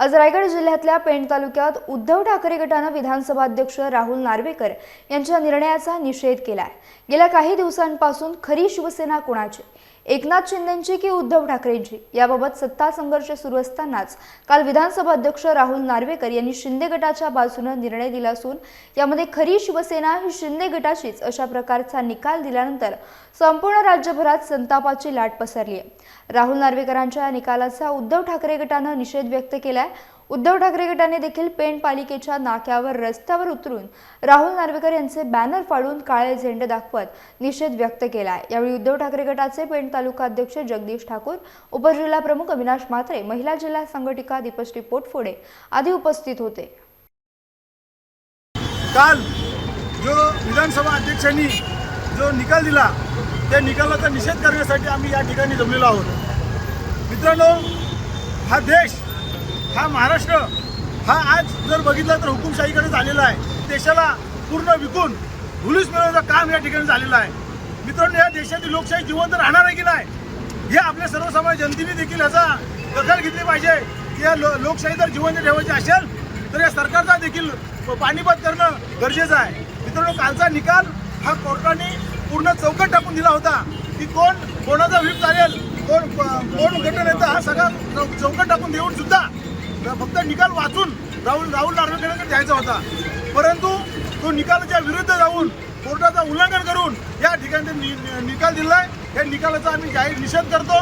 आज रायगड जिल्ह्यातल्या पेण तालुक्यात उद्धव ठाकरे गटानं विधानसभा अध्यक्ष राहुल नार्वेकर यांच्या निर्णयाचा निषेध केलाय। गेल्या काही दिवसांपासून खरी शिवसेना कोणाची, एकनाथ शिंदेंची की उद्धव ठाकरेंची, याबाबत सत्ता संघर्ष सुरू असतानाच काल विधानसभा अध्यक्ष राहुल नार्वेकर यांनी शिंदे गटाच्या बाजूने निर्णय दिला असून यामध्ये खरी शिवसेना ही शिंदे गटाचीच अशा प्रकारचा निकाल दिल्यानंतर संपूर्ण राज्यभरात संतापाची लाट पसरली आहे। राहुल नार्वेकरांच्या या निकालाचा उद्धव ठाकरे गटाने निषेध व्यक्त केलाय। उद्धव ठाकरे गटाने देखील पेण पालिकेच्या नाक्यावर रस्त्यावर उतरून राहुल नार्वेकर यांचे बॅनर फाडून काळे झेंडे दाखवत निषेध व्यक्त केलाय। यावेळी उद्धव ठाकरे गटाचे पेण तालुका अध्यक्ष जगदीश ठाकूर, उपजिल्हा प्रमुख अविनाश म्हात्रे, महिला जिल्हा संघटिका दीपश्री पोटफोडे आदी उपस्थित होते। काल जो विधानसभा अध्यक्षांनी जो निकाल दिला त्या निकालाचा निषेध करण्यासाठी आम्ही या ठिकाणी जमलेलो आहोत। मित्रांनो, हा देश, हा महाराष्ट्र हा आज जर बघितलं तर हुकुमशाहीकडे झालेला आहे। देशाला पूर्ण विकून हुलूस मिळवण्याचं काम या ठिकाणी झालेलं आहे। मित्रांनो, या देशाची लोकशाही जिवंत राहणार आहे की नाही हे आपल्या सर्वसामान्य जनतेने देखील याचा दखल घेतली पाहिजे। या लोकशाही जर जिवंत ठेवायची असेल तर या सरकारचा देखील पाणीबंद करणं गरजेचं आहे। मित्रांनो, कालचा निकाल हा कोर्टाने पूर्ण चौकट टाकून दिला होता की कोणाचा व्हीप चालेल, कोण गटनेता, हा सगळा चौकट टाकून देऊन सुद्धा फक्त निकाल वाचून राहुल नार्वेकरांकडे द्यायचा होता। परंतु तो निकालाच्या विरुद्ध जाऊन कोर्टाचं उल्लंघन करून या ठिकाणी निकाल दिलाय। या निकालाचा आम्ही जाहीर निषेध करतो।